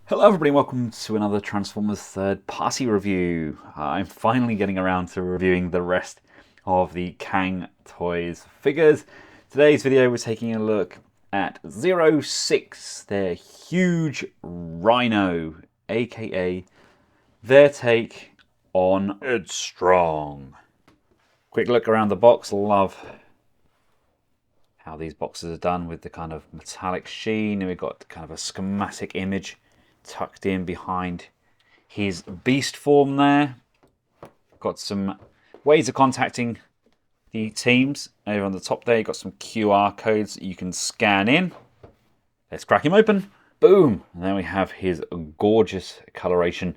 Hello everybody, welcome to another Transformers third party review. I'm finally getting around to reviewing the rest of the Cang Toys figures. Today's video we're taking a look at 06, their huge Rhino, aka their take on Headstrong. Quick look around the box, love how these boxes are done with the kind of metallic sheen, and we've got kind of a schematic image tucked in behind his beast form there. Got some ways of contacting the teams over on the top there. You've got some QR codes that you can scan in. Let's crack him open. Boom! And then we have his gorgeous coloration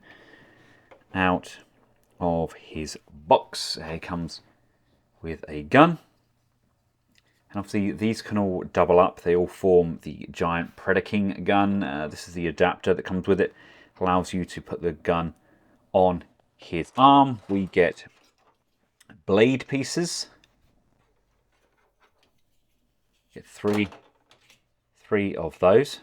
out of his box. He comes with a gun. And obviously these can all double up. They all form the giant Predaking gun. This is the adapter that comes with it. Allows you to put the gun on his arm. We get blade pieces. Get three of those.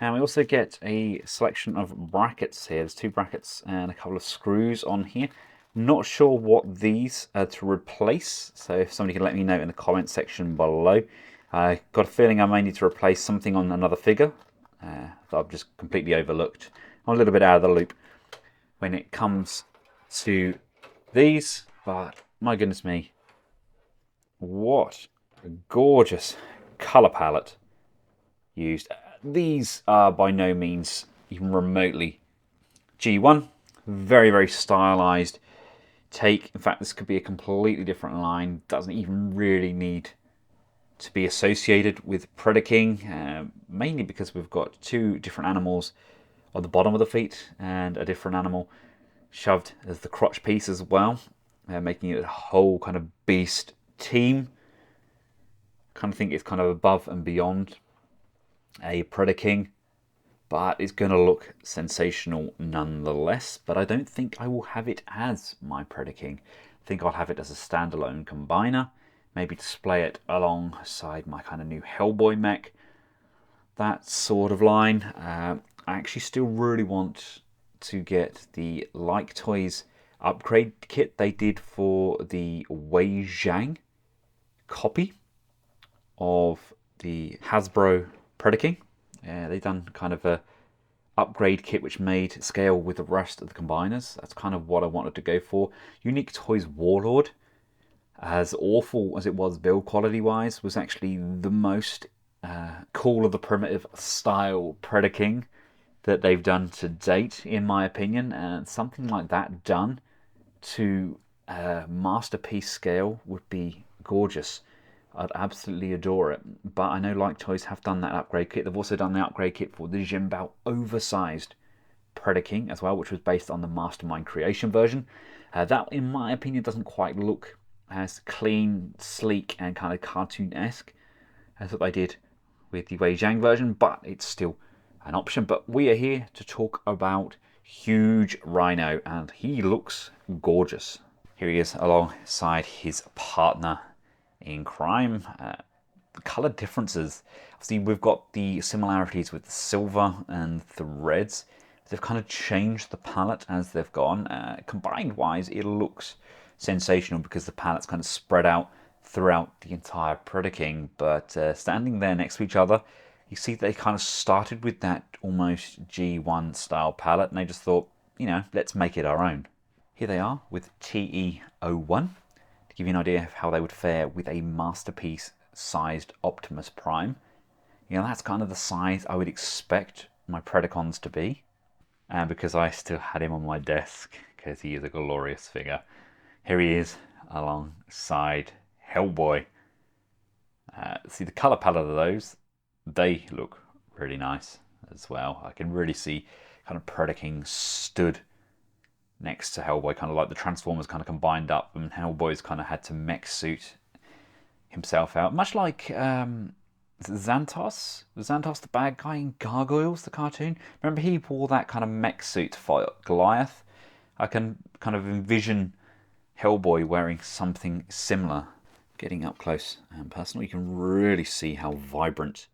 And we also get a selection of brackets here. There's 2 brackets and a couple of screws on here. Not sure what these are to replace, so if somebody can let me know in the comment section below. I got a feeling I may need to replace something on another figure that I've just completely overlooked. I'm a little bit out of the loop when it comes to these, but my goodness me, what a gorgeous colour palette used. These are by no means even remotely G1. Very, very stylized take. In fact, this could be a completely different line. Doesn't even really need to be associated with Predaking, mainly because we've got 2 different animals on the bottom of the feet and a different animal shoved as the crotch piece as well, making it a whole kind of beast team. Kind of think it's kind of above and beyond a Predaking, but it's going to look sensational nonetheless. But I don't think I will have it as my Predaking. I think I'll have it as a standalone combiner. Maybe display it alongside my kind of new Hellboy mech. That sort of line. I actually still really want to get the Like Toys upgrade kit they did for the Wei Zhang copy of the Hasbro Predaking. Yeah, they've done kind of a upgrade kit which made scale with the rest of the combiners. That's kind of what I wanted to go for. Unique Toys Warlord, as awful as it was build quality wise, was actually the most Call of the Primitive style Predaking that they've done to date, in my opinion. And something like that done to masterpiece scale would be gorgeous. I'd absolutely adore it. But I know Like Toys have done that upgrade kit. They've also done the upgrade kit for the Jinbao oversized Predaking as well, which was based on the Mastermind Creation version. That, in my opinion, doesn't quite look as clean, sleek, and kind of cartoon-esque as what they did with the Wei Zhang version, but it's still an option. But we are here to talk about huge Rhino, and he looks gorgeous. Here he is alongside his partner in crime. The colour differences, obviously we've got the similarities with the silver and the reds. They've kind of changed the palette as they've gone. Combined wise, it looks sensational because the palette's kind of spread out throughout the entire Predaking. But standing there next to each other, you see they kind of started with that almost G1 style palette, and they just thought, you know, let's make it our own. Here they are with TE-01. To give you an idea of how they would fare with a masterpiece sized Optimus Prime. You know, that's kind of the size I would expect my Predacons to be. And because I still had him on my desk, because he is a glorious figure. Here he is alongside Hellboy. See the colour palette of those, they look really nice as well. I can really see kind of Predaking stood next to Hellboy, kind of like the Transformers kind of combined up, and Hellboy's kind of had to mech suit himself out, much like Xantos. Was Xantos the bad guy in Gargoyles, the cartoon? Remember he wore that kind of mech suit to fight Goliath? I can kind of envision Hellboy wearing something similar. Getting up close and personal, you can really see how vibrant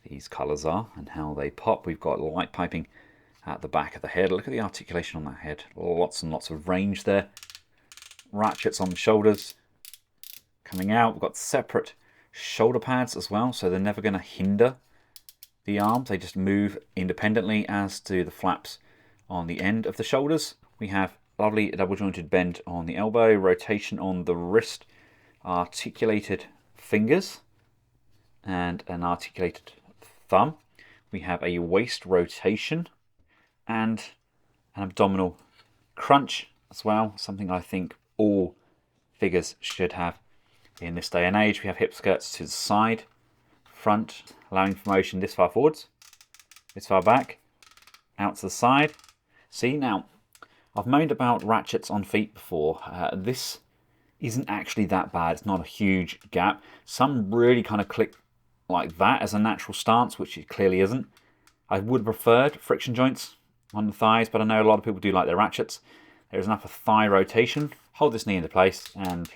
these colours are and how they pop. We've got light piping at the back of the head. Look at the articulation on that head. Lots and lots of range there. Ratchets on the shoulders coming out. We've got separate shoulder pads as well, so they're never going to hinder the arms. They just move independently, as do the flaps on the end of the shoulders. We have lovely double jointed bend on the elbow, rotation on the wrist, articulated fingers, and an articulated thumb. We have a waist rotation and an abdominal crunch as well, something I think all figures should have in this day and age. We have hip skirts to the side, front, allowing for motion this far forwards, this far back, out to the side. See, now, I've moaned about ratchets on feet before. This isn't actually that bad. It's not a huge gap. Some really kind of click like that as a natural stance, which it clearly isn't. I would have preferred friction joints on the thighs, but I know a lot of people do like their ratchets. There's enough of thigh rotation. Hold this knee into place and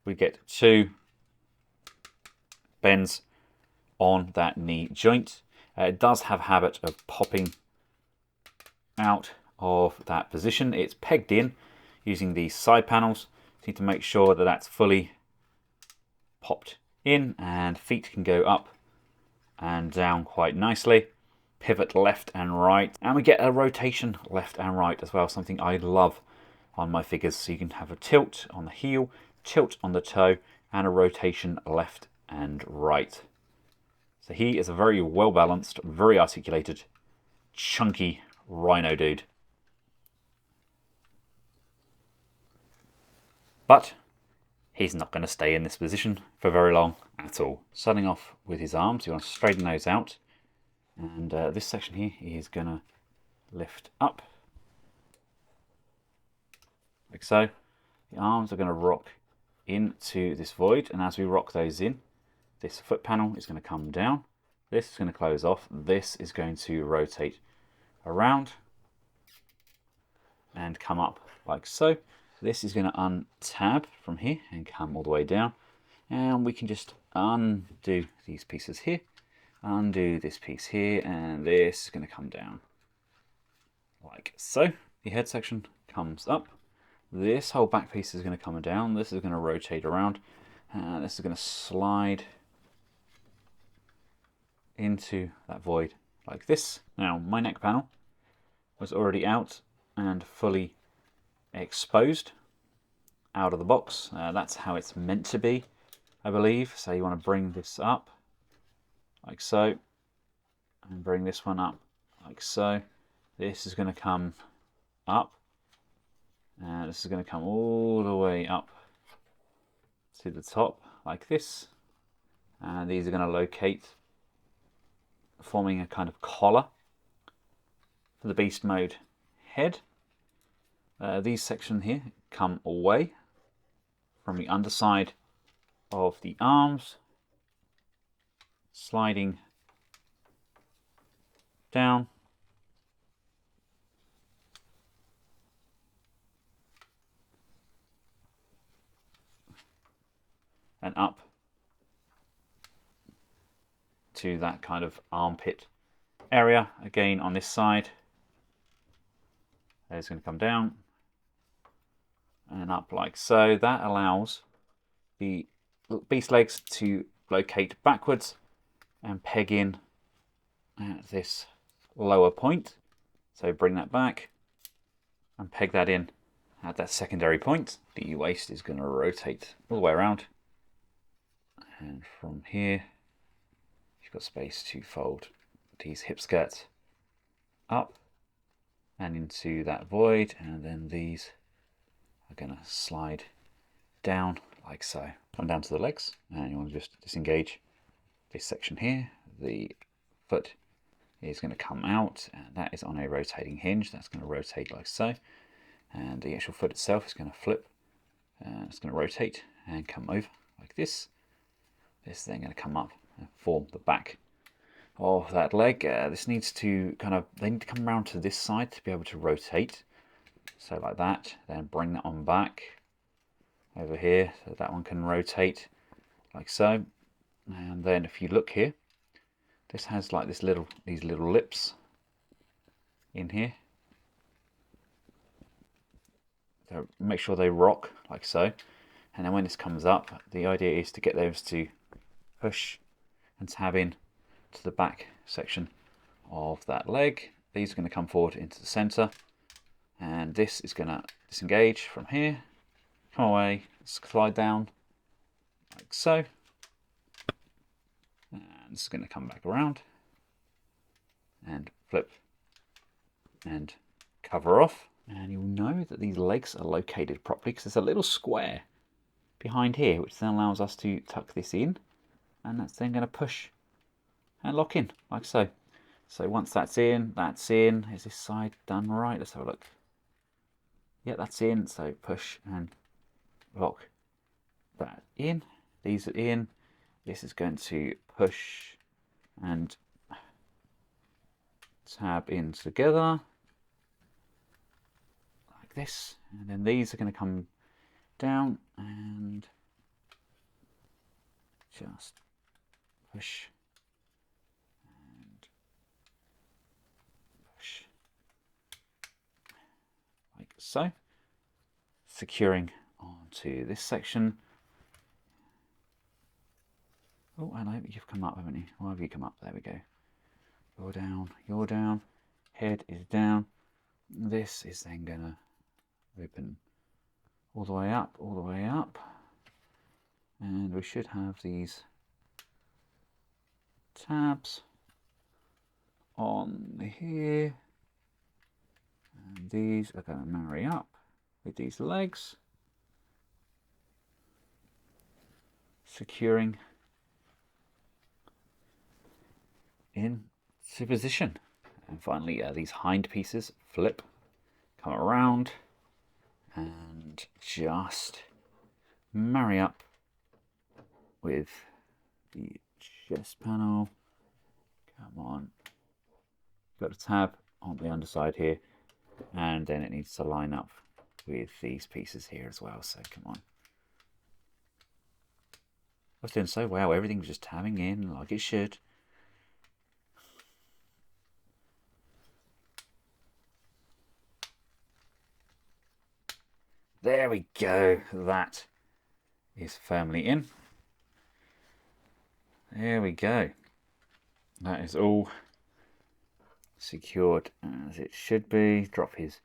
we get 2 bends on that knee joint. It does have a habit of popping out of that position. It's pegged in using these side panels. You need to make sure that that's fully popped in, and feet can go up and down quite nicely. Pivot left and right, and we get a rotation left and right as well, something I love on my figures. So you can have a tilt on the heel, tilt on the toe, and a rotation left and right. So he is a very well balanced, very articulated, chunky Rhino dude. But he's not going to stay in this position for very long at all. Starting off with his arms, you want to straighten those out. And this section here is going to lift up, like so. The arms are going to rock into this void, and as we rock those in, this foot panel is going to come down. This is going to close off. This is going to rotate around and come up like so. This is going to untab from here and come all the way down. And we can just undo these pieces here, undo this piece here, and this is going to come down like so. The head section comes up. This whole back piece is going to come down. This is going to rotate around. And this is going to slide into that void like this. Now, my neck panel was already out and fully exposed out of the box. That's how it's meant to be, I believe. So you want to bring this up like so, and bring this one up like so. This is going to come up, and this is going to come all the way up to the top like this, and these are going to locate, forming a kind of collar for the beast mode head. These sections here come away from the underside of the arms, sliding down and up to that kind of armpit area. Again on this side, it's going to come down and up like so. That allows the beast legs to locate backwards and peg in at this lower point. So bring that back and peg that in at that secondary point. The waist is going to rotate all the way around, and from here you've got space to fold these hip skirts up and into that void, and then these are going to slide down like so. Come down to the legs, and you want to just disengage this section here. The foot is going to come out, and that is on a rotating hinge. That's going to rotate like so, and the actual foot itself is going to flip, and it's going to rotate and come over like this. This is then going to come up and form the back of that leg. This needs to they need to come around to this side to be able to rotate. So like that, then bring that one back over here so that one can rotate like so. And then if you look here, This has like these little lips in here. So make sure they rock like so. And then when this comes up, the idea is to get those to push and tab in to the back section of that leg. These are going to come forward into the center, and this is going to disengage from here, come away, slide down like so, and this is going to come back around and flip and cover off. And you'll know that these legs are located properly because there's a little square behind here which then allows us to tuck this in, and that's then going to push and lock in like so. So once that's in, is this side done right? Let's have a look. Yeah, that's in, so push and lock that in. These are in. This is going to push and tab in together like this, and then these are going to come down and just push and push like so, securing onto this section. Oh, I know you've come up, haven't you? Why have you come up? There we go. You're down, head is down. This is then going to open all the way up, and we should have these tabs on here, and these are going to marry up with these legs, securing into position. And finally, these hind pieces flip, come around, and just marry up with the chest panel. Come on. Got a tab on the underside here, and then it needs to line up with these pieces here as well. So come on. I was doing so well. Everything's just tabbing in like it should. There we go. That is firmly in. There we go. That is all secured as it should be. Drop his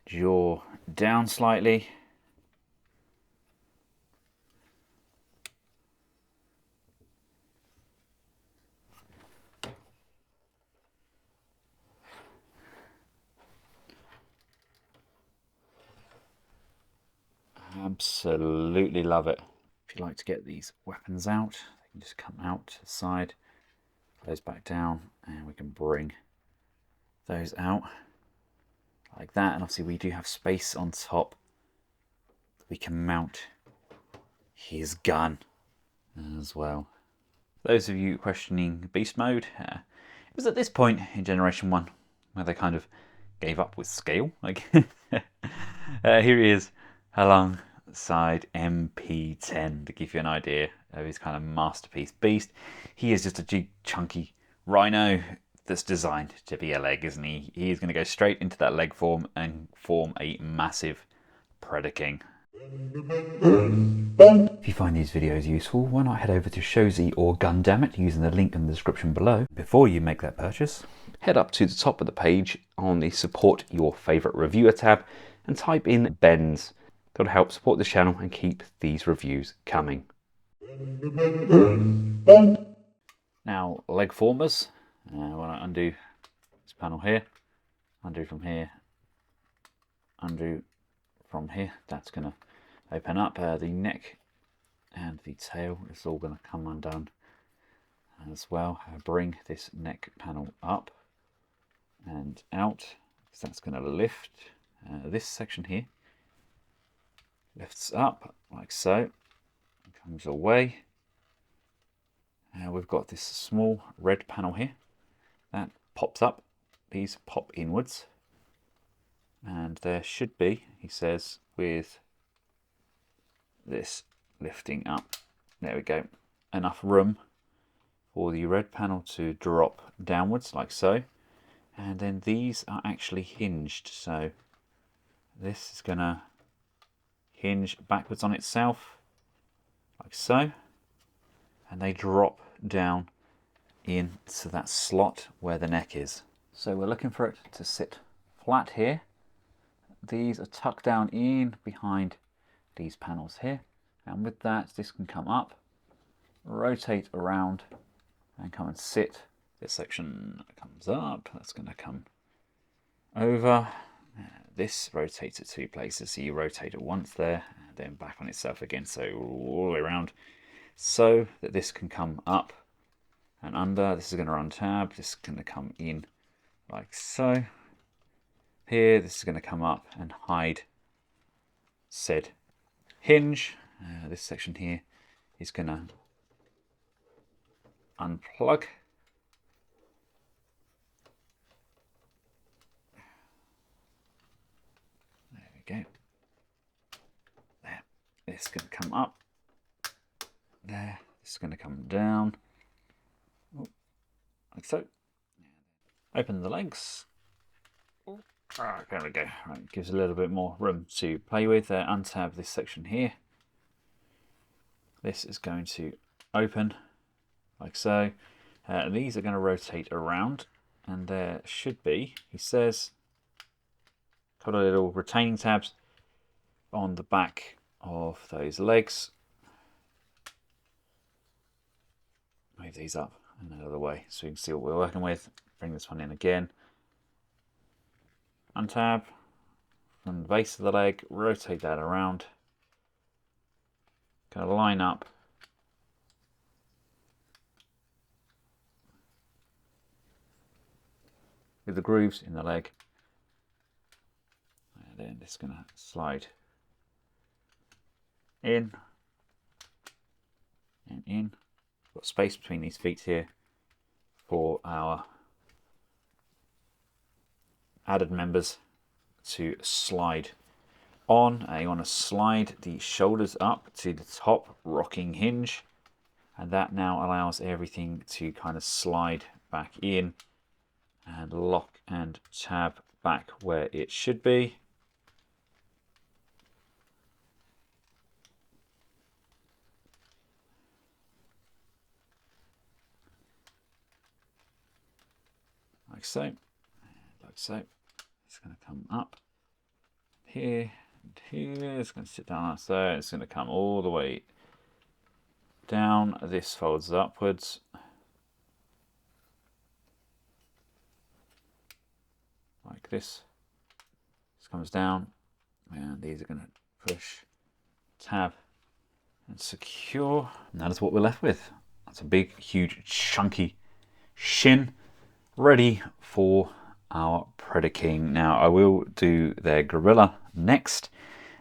jaw down slightly. Absolutely love it. If you like to get these weapons out, they can just come out to the side, close back down, and we can bring those out like that. And obviously we do have space on top. We can mount his gun as well. Those of you questioning beast mode, it was at this point in Generation 1 where they kind of gave up with scale. Like here he is alongside MP10 to give you an idea of his kind of masterpiece beast. He is just a chunky rhino that's designed to be a leg, isn't he? He's going to go straight into that leg form and form a massive Predator King. If you find these videos useful, why not head over to Shozy or Gundammit using the link in the description below. Before you make that purchase, head up to the top of the page on the Support Your Favourite Reviewer tab and type in BENZ. That'll help support this channel and keep these reviews coming. Now, leg formers. When I undo this panel here, undo from here, undo from here, that's going to open up. The neck and the tail is all going to come undone as well. Bring this neck panel up and out, so that's going to lift. This section here lifts up like so and comes away. We've got this small red panel here that pops up. These pop inwards, and there should be, he says, with this lifting up, there we go, enough room for the red panel to drop downwards like so, and then these are actually hinged, so this is going to hinge backwards on itself like so, and they drop down into that slot where the neck is. So we're looking for it to sit flat here. These are tucked down in behind these panels here, and with that this can come up, rotate around and come and sit. This section comes up, that's going to come over. This rotates at 2 places, so you rotate it once there and then back on itself again, so all the way around, so that this can come up and under. This is going to run tab, this is going to come in like so. Here this is going to come up and hide said hinge. This section here is going to unplug. There we go. There. This is going to come up. There. This is going to come down. Oh, like so. Open the legs. There we go. Right, gives a little bit more room to play with. Untab this section here. This is going to open like so. These are going to rotate around, and there should be, he says, a couple of little retaining tabs on the back of those legs. Move these up and out of the way so you can see what we're working with. Bring this one in again. Untab from the base of the leg, rotate that around. Going to line up with the grooves in the leg, and then it's going to slide in and in. Got space between these feet here for our added members to slide on. You want to slide the shoulders up to the top rocking hinge, and that now allows everything to kind of slide back in and lock and tab back where it should be. Like so, and like so. It's going to come up here and here. It's going to sit down like so. It's going to come all the way down. This folds upwards. Like this. This comes down, and these are going to push, tab, and secure. And that is what we're left with. That's a big, huge, chunky shin ready for our Predator King. Now I will do their gorilla next,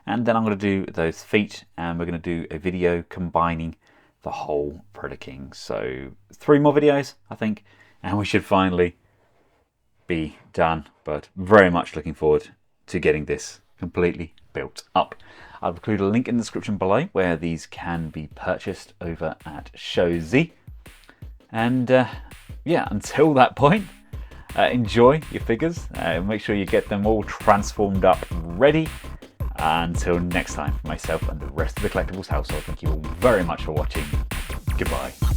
and then I'm going to do those feet, and we're going to do a video combining the whole Predator King. So 3 more videos, I think, and we should finally be done. But very much looking forward to getting this completely built up. I'll include a link in the description below where these can be purchased over at Shozy. And yeah, until that point, enjoy your figures. Make sure you get them all transformed up ready. Until next time, for myself and the rest of the Collectibles household, thank you all very much for watching. Goodbye.